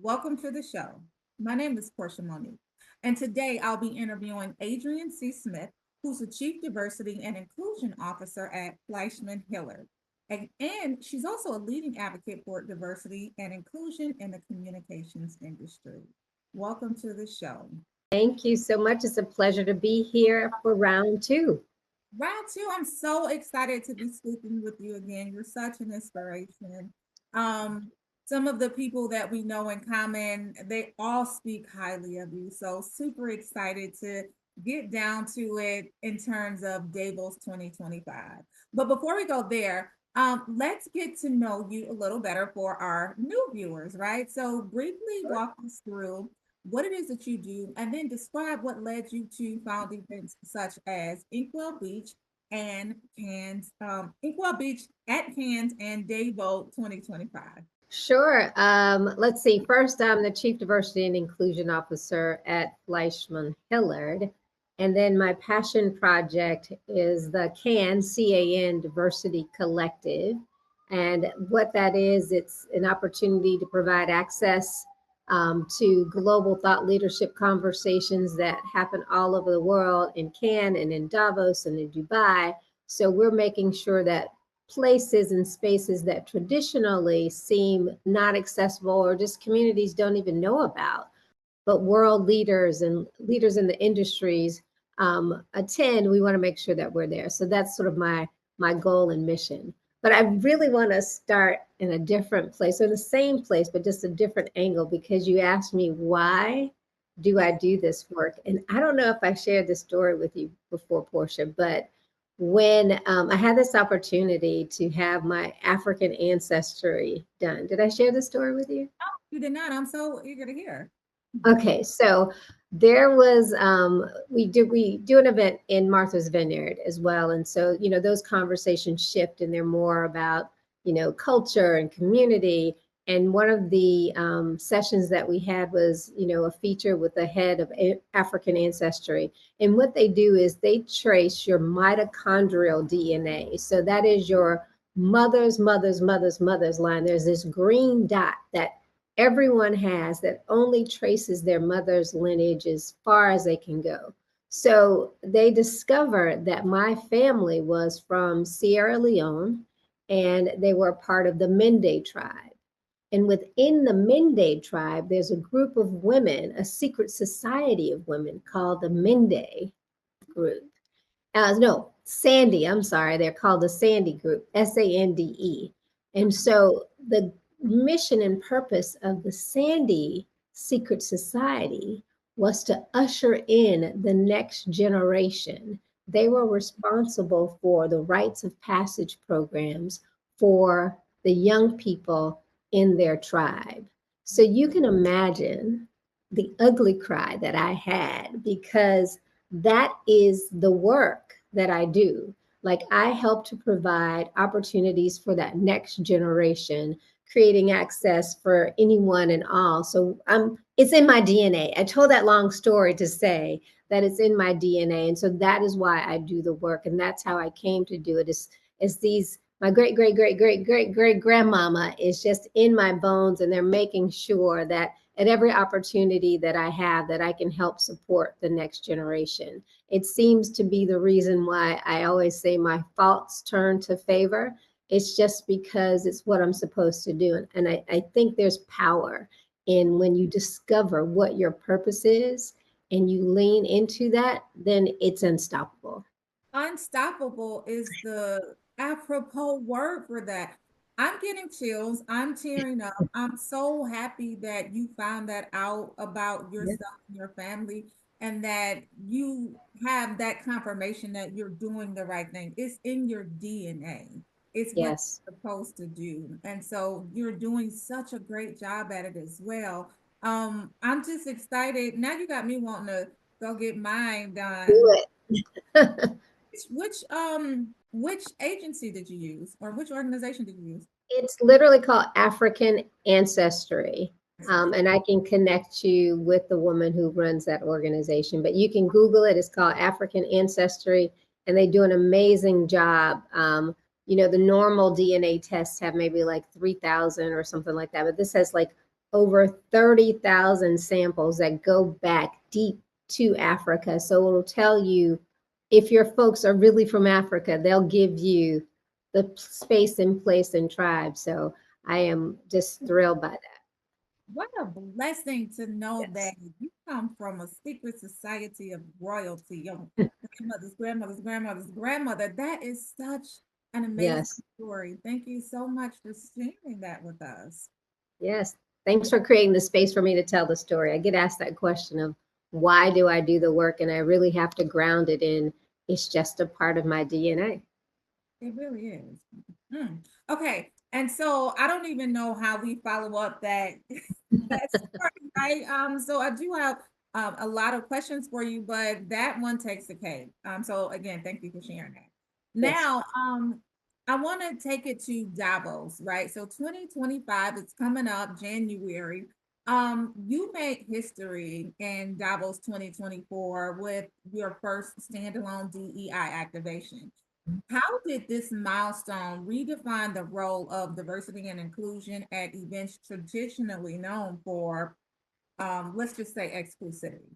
Welcome to the show. My name is Portia Monique, and today I'll be interviewing Adrianne C. Smith, who's the Chief Diversity and Inclusion Officer at Fleischman Hillard. And she's also a leading advocate for diversity and inclusion in the communications industry. Welcome to the show. Thank you so much. It's a pleasure to be here for round two. Round two, I'm so excited to be speaking with you again. You're such an inspiration. Um, some of the people that we know in common, they all speak highly of you. So super excited to get down to it in terms of Davos 2025. But before we go there, let's get to know you a little better for our new viewers, right? So briefly walk us through what it is that you do, and then describe what led you to found events such as Inkwell Beach and Inkwell Beach at Cannes and Davo 2025. Sure. Let's see. First, I'm the Chief Diversity and Inclusion Officer at Fleischman Hillard. And then my passion project is the CAN Diversity Collective. And what that is, it's an opportunity to provide access to global thought leadership conversations that happen all over the world in Cannes and in Davos and in Dubai. So we're making sure that places and spaces that traditionally seem not accessible or just communities don't even know about, but world leaders and leaders in the industries attend, we want to make sure that we're there. So that's sort of my goal and mission. But I really want to start in a different place, or the same place, but just a different angle, because you asked me, why do I do this work? And I don't know if I shared this story with you before, Portia, but when I had this opportunity to have my African ancestry done. Did I share this story with you? Oh, you did not. I'm so eager to hear. Okay, so there was we do an event in Martha's Vineyard as well, and so those conversations shift, and they're more about culture and community. And one of the sessions that we had was a feature with the head of African ancestry, and what they do is they trace your mitochondrial DNA. So that is your mother's line. There's this green dot that everyone has that only traces their mother's lineage as far as they can go. So they discovered that my family was from Sierra Leone, and they were part of the Mende tribe. And within the Mende tribe, there's a group of women, a secret society of women called the Mende group. No, Sandy, I'm sorry, they're called the Sandy group, Sande. And so the mission and purpose of the Sandy secret society was to usher in the next generation. They were responsible for the rites of passage programs for the young people in their tribe. So you can imagine the ugly cry that I had, because that is the work that I do. Like, I help to provide opportunities for that next generation, creating access for anyone and all. So it's in my DNA. I told that long story to say that it's in my DNA. And so that is why I do the work. And that's how I came to do it, is these my great grandmama is just in my bones, and they're making sure that at every opportunity that I have, that I can help support the next generation. It seems to be the reason why I always say my faults turn to favor. It's just because it's what I'm supposed to do. And I think there's power in when you discover what your purpose is and you lean into that, then it's unstoppable. Unstoppable is the apropos word for that. I'm getting chills. I'm tearing up. I'm so happy that you found that out about Yeah. yourself and your family, and that you have that confirmation that you're doing the right thing. It's in your DNA. It's what Yes. you're supposed to do. And so you're doing such a great job at it as well. I'm just excited. Now you got me wanting to go get mine done. Do it. Which agency did you use, or which organization did you use? It's literally called African Ancestry. And I can connect you with the woman who runs that organization. But you can Google it. It's called African Ancestry, and they do an amazing job. The normal DNA tests have maybe like 3,000 or something like that, but this has like over 30,000 samples that go back deep to Africa. So it'll tell you if your folks are really from Africa, they'll give you the space and place and tribe. So I am just thrilled by that. What a blessing to know that Yes. you come from a secret society of royalty. Your grandmother's grandmother's grandmother's grandmother. That is such an amazing Yes. story. Thank you so much for sharing that with us. Yes. Thanks for creating the space for me to tell the story. I get asked that question of why do I do the work? And I really have to ground it in it's just a part of my DNA. It really is. Okay. And so I don't even know how we follow up that that story, right? So I do have a lot of questions for you, but that one takes the cake. So again, thank you for sharing that. Yes. Now, I want to take it to Davos, right? So 2025 is coming up, January. You made history in Davos 2024 with your first standalone DEI activation. How did this milestone redefine the role of diversity and inclusion at events traditionally known for, let's just say, exclusivity?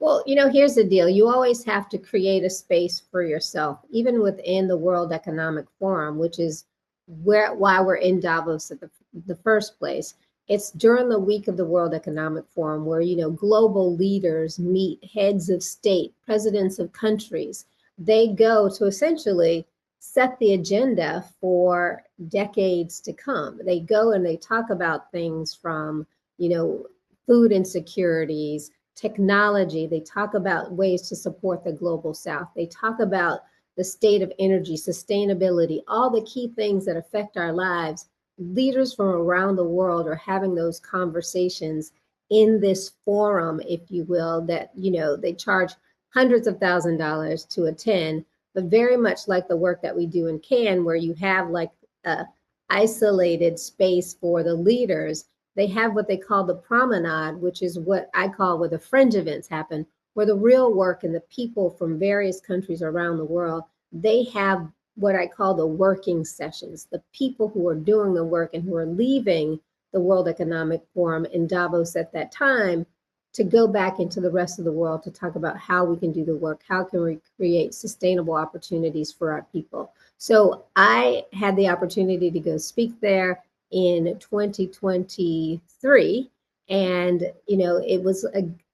Well, here's the deal. You always have to create a space for yourself, even within the World Economic Forum, which is why we're in Davos at the first place. It's during the week of the World Economic Forum where, global leaders meet heads of state, presidents of countries. They go to essentially set the agenda for decades to come. They go and they talk about things from, food insecurities, technology. They talk about ways to support the global south. They talk about the state of energy, sustainability, all the key things that affect our lives. Leaders from around the world are having those conversations in this forum, if you will, that, they charge hundreds of $1,000s to attend, but very much like the work that we do in Cannes, where you have like a isolated space for the leaders. They have what they call the promenade, which is what I call where the fringe events happen, where the real work and the people from various countries around the world, they have what I call the working sessions, the people who are doing the work and who are leaving the World Economic Forum in Davos at that time to go back into the rest of the world to talk about how we can do the work, how can we create sustainable opportunities for our people. So I had the opportunity to go speak there in 2023. And, it was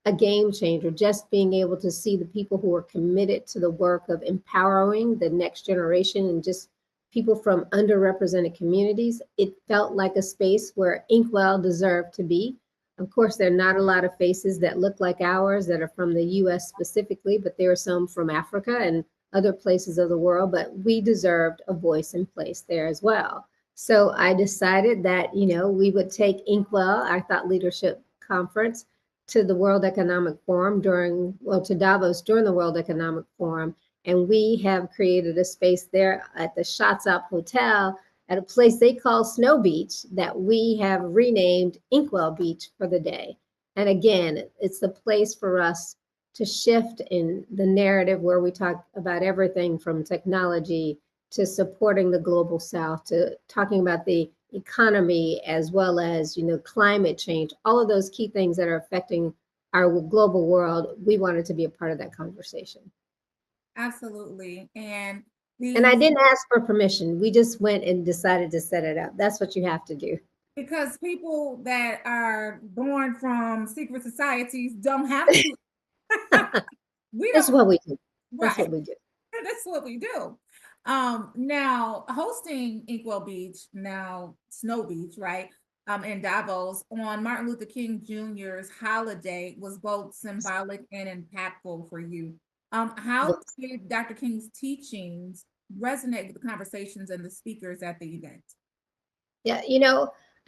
a game changer, just being able to see the people who are committed to the work of empowering the next generation and just people from underrepresented communities. It felt like a space where Inkwell deserved to be. Of course, there are not a lot of faces that look like ours that are from the US specifically, but there are some from Africa and other places of the world, but we deserved a voice and place there as well. So I decided that, we would take Inkwell, our thought leadership conference, to the World Economic Forum to Davos during the World Economic Forum. And we have created a space there at the Shots Up Hotel at a place they call Snow Beach that we have renamed Inkwell Beach for the day. And again, it's the place for us to shift in the narrative where we talk about everything from technology to supporting the global south to talking about the economy as well as climate change, all of those key things that are affecting our global world. We wanted to be a part of that conversation. Absolutely. And And I these, didn't ask for permission. We just went and decided to set it up. That's what you have to do. because people that are born from secret societies don't have to, we That's don't, what we do. That's right? what we do. That's what we do. Now hosting Inkwell Beach, now Snow Beach, right? In Davos on Martin Luther King Jr.'s holiday was both symbolic and impactful for you. How Yes. did Dr. King's teachings resonate with the conversations and the speakers at the event? Yeah,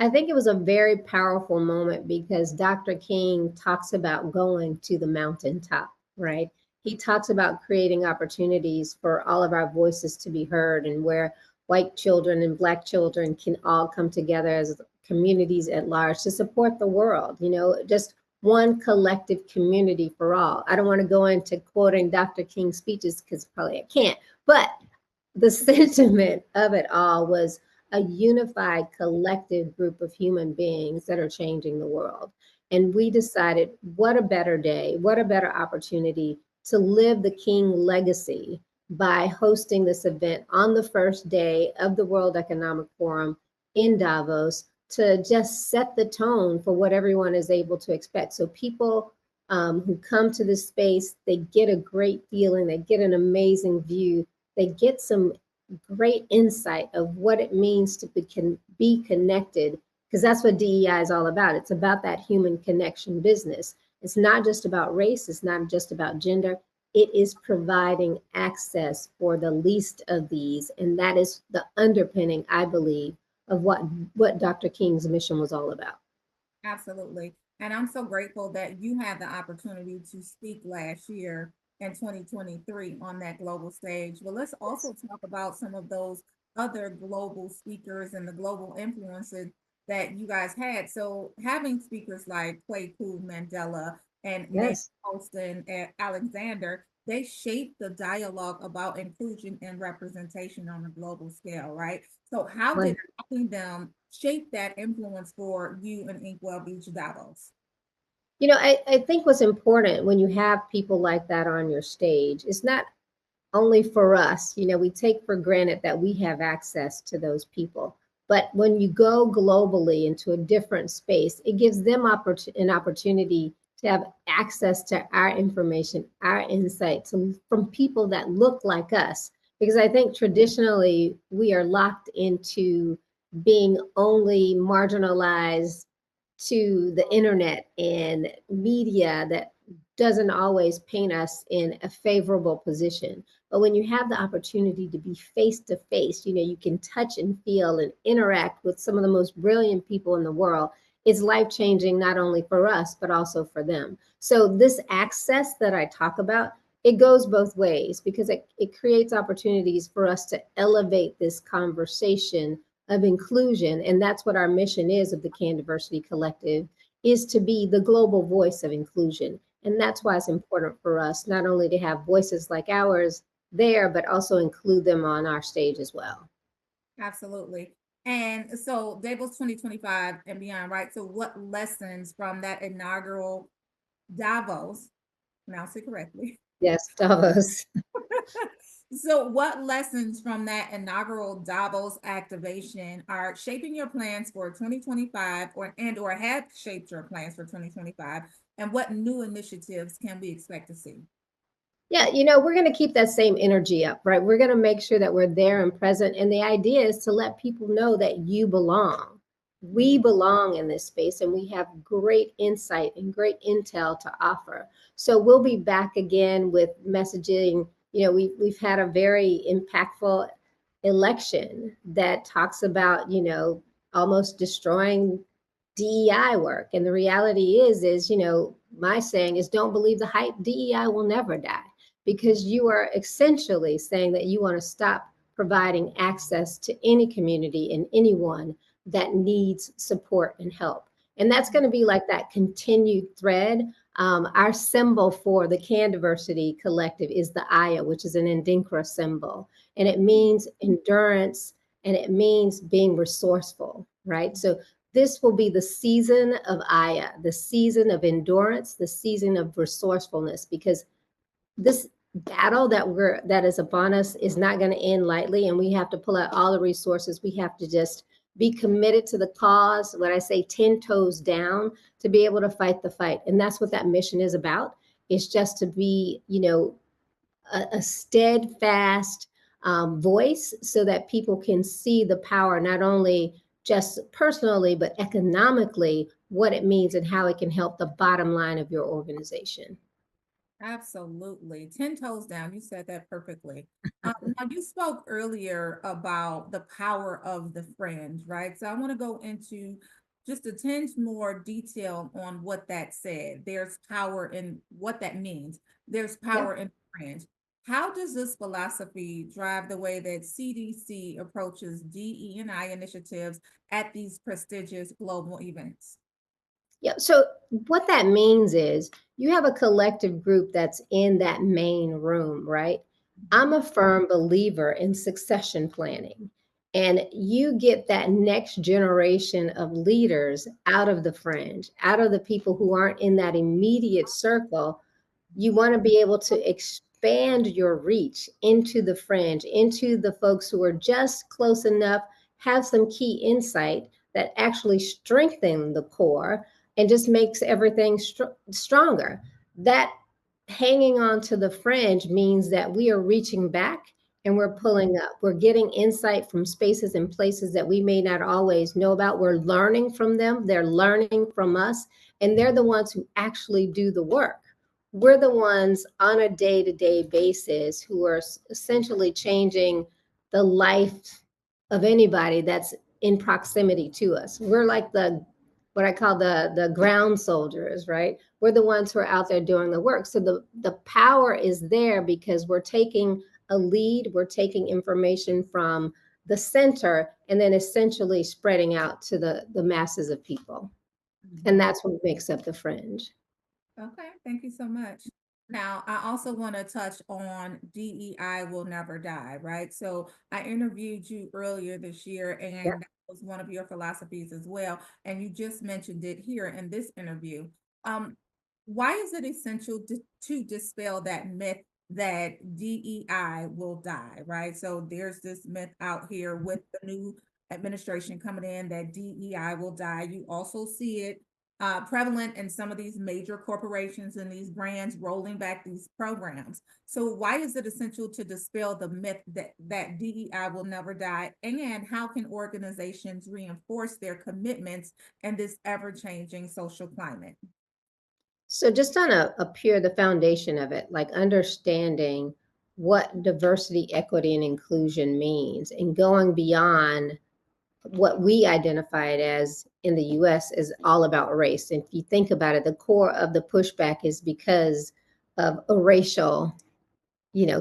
I think it was a very powerful moment because Dr. King talks about going to the mountaintop, right? He talks about creating opportunities for all of our voices to be heard and where white children and black children can all come together as communities at large to support the world, just one collective community for all. I don't want to go into quoting Dr. King's speeches because probably I can't, but the sentiment of it all was a unified collective group of human beings that are changing the world. And we decided, what a better day, what a better opportunity to live the King legacy by hosting this event on the first day of the World Economic Forum in Davos, to just set the tone for what everyone is able to expect. So people who come to this space, they get a great feeling, they get an amazing view, they get some great insight of what it means to be connected, because that's what DEI is all about. It's about that human connection business. It's not just about race, it's not just about gender. It is providing access for the least of these. And that is the underpinning, I believe, of what Dr. King's mission was all about. Absolutely. And I'm so grateful that you had the opportunity to speak last year in 2023 on that global stage. But let's also talk about some of those other global speakers and the global influences that you guys had. So having speakers like Kwaku Mandela and Nate Yes. Holston and Alexander, they shape the dialogue about inclusion and representation on a global scale, right? So how did having them shape that influence for you and Inkwell Beach Davos? I think what's important when you have people like that on your stage is not only for us, we take for granted that we have access to those people. But when you go globally into a different space, it gives them an opportunity to have access to our information, our insights from people that look like us. Because I think traditionally we are locked into being only marginalized to the internet and media that doesn't always paint us in a favorable position. But when you have the opportunity to be face to face, you can touch and feel and interact with some of the most brilliant people in the world. It's life changing, not only for us, but also for them. So, this access that I talk about, it goes both ways, because it creates opportunities for us to elevate this conversation of inclusion. And that's what our mission is of the Can Diversity Collective, is to be the global voice of inclusion. And that's why it's important for us not only to have voices like ours there, but also include them on our stage as well. Absolutely. And so Davos 2025 and beyond, right? So what lessons from that inaugural Davos, pronounce it correctly. Yes, Davos. So what lessons from that inaugural Davos activation are shaping your plans for 2025, or have shaped your plans for 2025? And what new initiatives can we expect to see? Yeah, we're going to keep that same energy up, right? We're going to make sure that we're there and present. And the idea is to let people know that you belong. We belong in this space, and we have great insight and great intel to offer. So we'll be back again with messaging. We've had a very impactful election that talks about, almost destroying DEI work. And the reality is, my saying is, don't believe the hype. DEI will never die, because you are essentially saying that you want to stop providing access to any community and anyone that needs support and help. And that's going to be like that continued thread. Our symbol for the Can Diversity Collective is the Aya, which is an Ndinkra symbol. And it means endurance, and it means being resourceful, right? So this will be the season of Aya, the season of endurance, the season of resourcefulness, because this battle that is upon us is not going to end lightly, and we have to pull out all the resources. We have to just be committed to the cause, what I say, 10 toes down, to be able to fight the fight. And that's what that mission is about. It's just to be, a steadfast voice, so that people can see the power, not only just personally, but economically, what it means and how it can help the bottom line of your organization. Absolutely. 10 toes down. You said that perfectly. Now, you spoke earlier about the power of the fringe, right? So I want to go into just a tinge more detail on what that said. There's power in what that means. There's Yeah. power in the fringe. How does this philosophy drive the way that CDC approaches DE&I initiatives at these prestigious global events? Yeah. So what that means is you have a collective group that's in that main room, right? I'm a firm believer in succession planning. And you get that next generation of leaders out of the fringe, out of the people who aren't in that immediate circle. You want to be able to expand your reach into the fringe, into the folks who are just close enough, have some key insight that actually strengthen the core and just makes everything stronger. That hanging on to the fringe means that we are reaching back and we're pulling up. We're getting insight from spaces and places that we may not always know about. We're learning from them, they're learning from us, and they're the ones who actually do the work. We're the ones on a day-to-day basis who are essentially changing the life of anybody that's in proximity to us. We're like the what I call the ground soldiers, right? We're the ones who are out there doing the work. So the power is there because we're taking a lead, we're taking information from the center and then essentially spreading out to the masses of people. And that's what makes up the fringe. Okay, thank you so much. Now, I also want to touch on DEI will never die, right? So I interviewed you earlier this year, Yeah. and that was one of your philosophies as well. And you just mentioned it here in this interview. Um, why is it essential to dispel that myth that DEI will die, right? So there's this myth out here with the new administration coming in that DEI will die. You also see it prevalent in some of these major corporations and these brands rolling back these programs. So why is it essential to dispel the myth that DEI will never die? And how can organizations reinforce their commitments in this ever-changing social climate? So just on a pure the foundation of it, like understanding what diversity, equity, and inclusion means and going beyond what we identified as in the US is all about race. And if you think about it, the core of the pushback is because of a racial,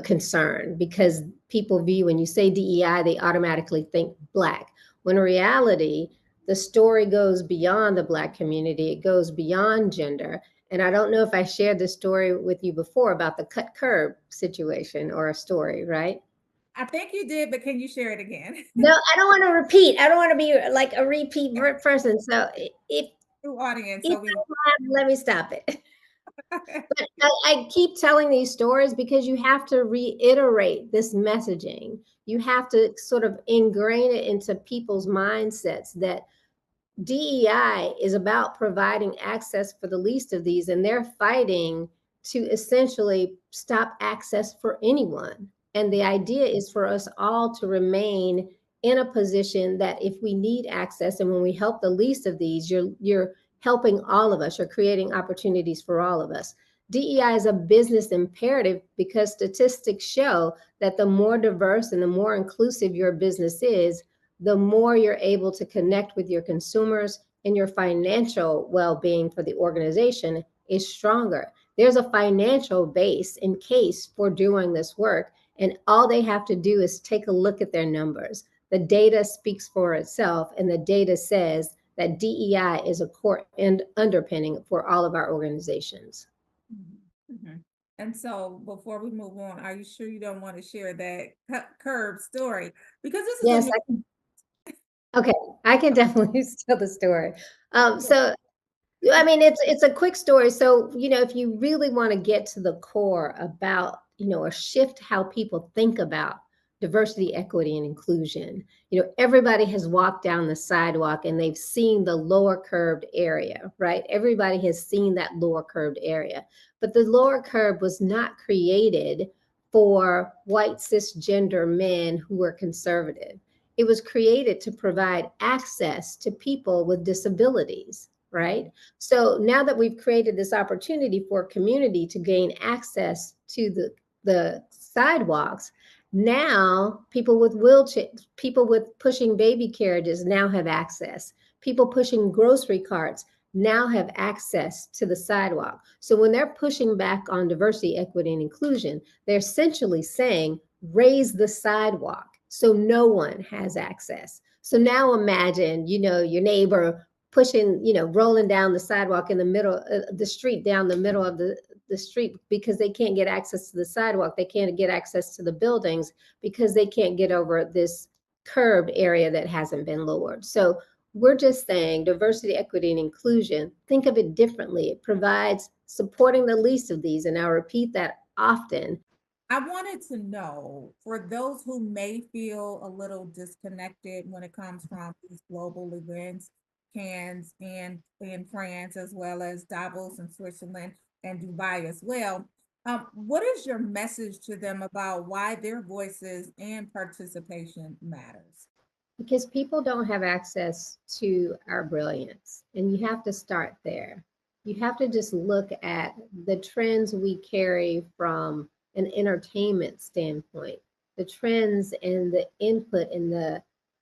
concern, because people view when you say DEI, they automatically think Black. When in reality, the story goes beyond the Black community, it goes beyond gender. And I don't know if I shared this story with you before about the cut curb situation or a story, right? I think you did, but can you share it again? No, I don't want to repeat. I don't want to be like a repeat person. So Through audience, if so we I have, let me stop it. But I keep telling these stories because you have to reiterate this messaging. You have to sort of ingrain it into people's mindsets that DEI is about providing access for the least of these, and they're fighting to essentially stop access for anyone. And the idea is for us all to remain in a position that if we need access, and when we help the least of these, you're helping all of us. You're creating opportunities for all of us. DEI is a business imperative because statistics show that the more diverse and the more inclusive your business is, the more you're able to connect with your consumers and your financial well-being for the organization is stronger. There's a financial base in case for doing this work, and all they have to do is take a look at their numbers. The data speaks for itself, and the data says that DEI is a core and underpinning for all of our organizations. Mhm. And so before we move on, are you sure you don't want to share that curb story? Because this is a Yes, new. okay, I can definitely tell the story. So I mean, it's a quick story. So, if you really want to get to the core about, or shift how people think about diversity, equity, and inclusion, everybody has walked down the sidewalk and they've seen the lower curved area, right? Everybody has seen that lower curved area. But the lower curve was not created for white cisgender men who were conservative. It was created to provide access to people with disabilities, right? So now that we've created this opportunity for community to gain access to the sidewalks, now people with wheelchairs, people with pushing baby carriages now have access. People pushing grocery carts now have access to the sidewalk. So when they're pushing back on diversity, equity, and inclusion, they're essentially saying, raise the sidewalk so no one has access. So now imagine, your neighbor pushing, rolling down the sidewalk in the middle, the street down the middle of the street because they can't get access to the sidewalk. They can't get access to the buildings because they can't get over this curbed area that hasn't been lowered. So we're just saying diversity, equity, and inclusion. Think of it differently. It provides supporting the least of these. And I'll repeat that often. I wanted to know, for those who may feel a little disconnected when it comes from these global events, Cannes and in France, as well as Davos in Switzerland and Dubai as well. What is your message to them about why their voices and participation matters? Because people don't have access to our brilliance. And you have to start there. You have to just look at the trends we carry from an entertainment standpoint, the trends and the input and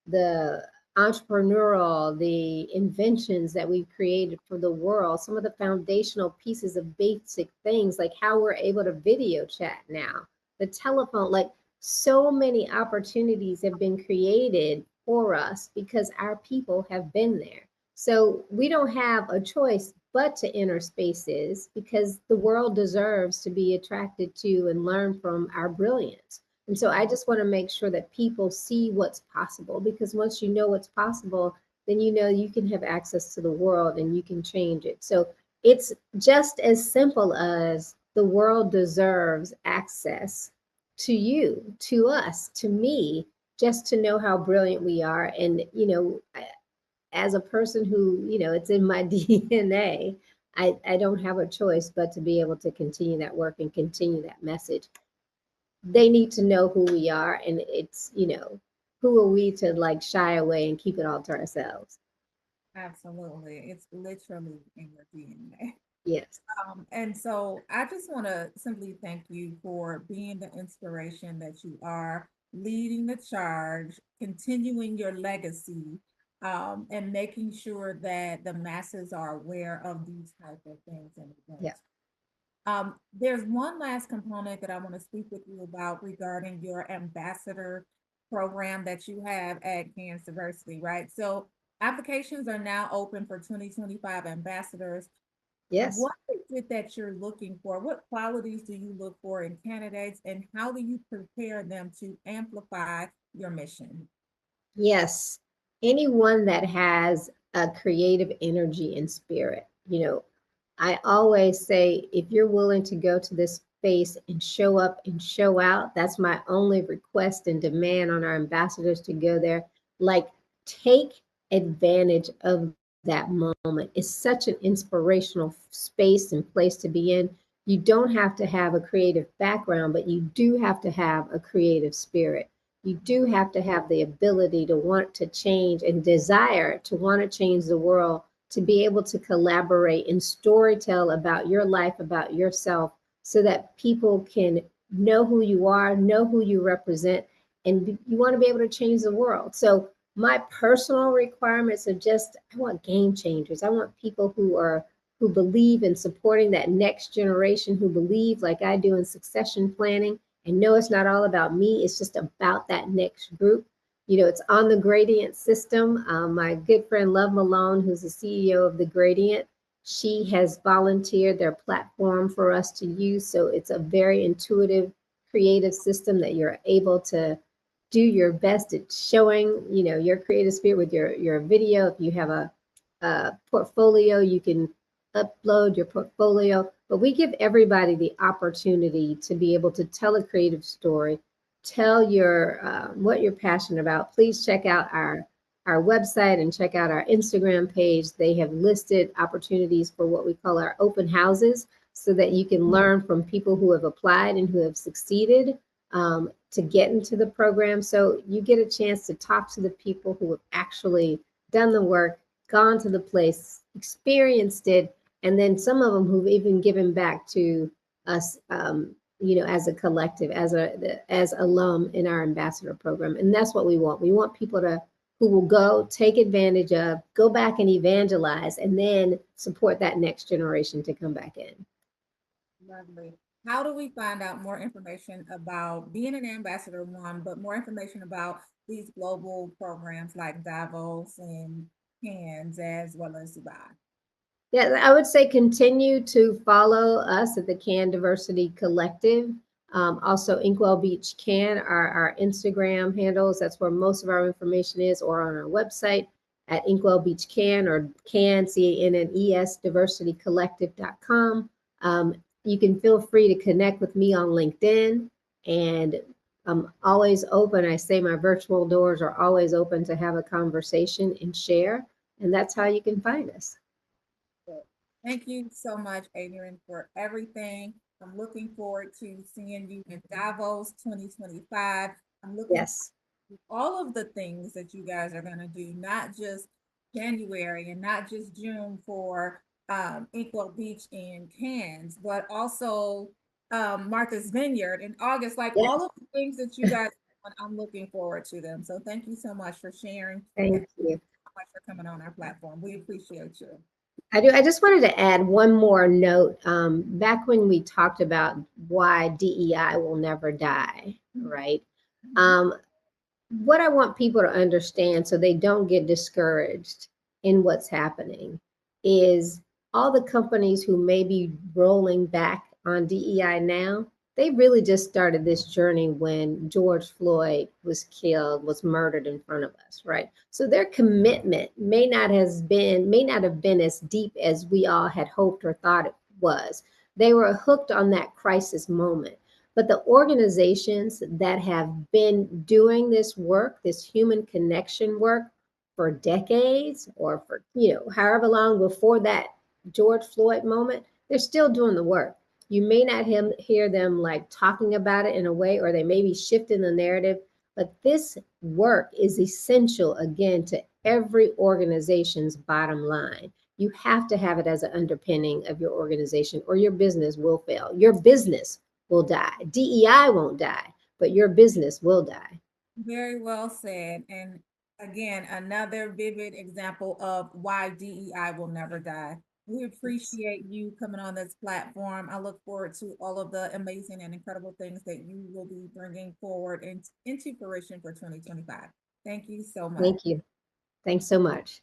the entrepreneurial, the inventions that we've created for the world, some of the foundational pieces of basic things like how we're able to video chat now, the telephone, like so many opportunities have been created for us because our people have been there. So we don't have a choice but to enter spaces because the world deserves to be attracted to and learn from our brilliance. And so I just want to make sure that people see what's possible, because once you know what's possible, then you know you can have access to the world and you can change it. So it's just as simple as the world deserves access to you, to us, to me, just to know how brilliant we are. And, as a person who, it's in my DNA, I don't have a choice but to be able to continue that work and continue that message. They need to know who we are. And it's, who are we to like shy away and keep it all to ourselves? Absolutely. It's literally in your DNA. Yes. And so I just want to simply thank you for being the inspiration that you are, leading the charge, continuing your legacy, and making sure that the masses are aware of these type of things and Yeah. events. There's one last component that I want to speak with you about regarding your ambassador program that you have at Kansas Diversity, right? So applications are now open for 2025 ambassadors. Yes. What is it that you're looking for? What qualities do you look for in candidates, and how do you prepare them to amplify your mission? Yes. Anyone that has a creative energy and spirit, I always say if you're willing to go to this space and show up and show out, that's my only request and demand on our ambassadors to go there. Like, take advantage of that moment. It's such an inspirational space and place to be in. You don't have to have a creative background, but you do have to have a creative spirit. You do have to have the ability to want to change and desire to want to change the world, to be able to collaborate and storytell about your life, about yourself, so that people can know who you are, know who you represent, and you want to be able to change the world. So my personal requirements are just, I want game changers. I want people who believe in supporting that next generation, who believe like I do in succession planning and know it's not all about me, it's just about that next group. It's on the Gradient system. My good friend Love Malone, who's the CEO of the Gradient, she has volunteered their platform for us to use. So it's a very intuitive, creative system that you're able to do your best at showing, your creative spirit with your video. If you have a portfolio, you can upload your portfolio. But we give everybody the opportunity to be able to tell a creative story, tell your what you're passionate about. Please check out our website and check out our Instagram page. They have listed opportunities for what we call our open houses, so that you can learn from people who have applied and who have succeeded to get into the program. So you get a chance to talk to the people who have actually done the work, gone to the place, experienced it, and then some of them who've even given back to us, as a collective, as alum in our ambassador program. And that's what we want. We want people who will go take advantage of, go back and evangelize, and then support that next generation to come back in. Lovely. How do we find out more information about being an ambassador, one, but more information about these global programs like Davos and Cannes as well as Dubai? Yeah, I would say continue to follow us at the Can Diversity Collective. Also, Inkwell Beach Can are our Instagram handles. That's where most of our information is, or on our website at Inkwell Beach Can or CANNES diversitycollective.com. You can feel free to connect with me on LinkedIn, and I'm always open. I say my virtual doors are always open to have a conversation and share, and that's how you can find us. Thank you so much, Adrian, for everything. I'm looking forward to seeing you in Davos 2025. I'm looking Yes. to all of the things that you guys are going to do, not just January and not just June for Inkwell Beach in Cairns, but also Martha's Vineyard in August. Like Yes. all of the things that you guys, I'm looking forward to them. So thank you so much for sharing and Thank you. so much for coming on our platform. We appreciate you. I do. I just wanted to add one more note. Back when we talked about why DEI will never die, right? Mhm. Um, what I want people to understand so they don't get discouraged in what's happening is all the companies who may be rolling back on DEI now, they really just started this journey when George Floyd was killed, was murdered in front of us, right? So their commitment may not have been as deep as we all had hoped or thought it was. They were hooked on that crisis moment, but the organizations that have been doing this work, this human connection work for decades or for, however long before that George Floyd moment, they're still doing the work. You may not hear them like talking about it in a way, or they may be shifting the narrative, but this work is essential again to every organization's bottom line. You have to have it as an underpinning of your organization, or your business will fail. Your business will die. DEI won't die, but your business will die. Very well said. And again, another vivid example of why DEI will never die. We appreciate you coming on this platform. I look forward to all of the amazing and incredible things that you will be bringing forward into fruition for 2025. Thank you so much. Thank you. Thanks so much.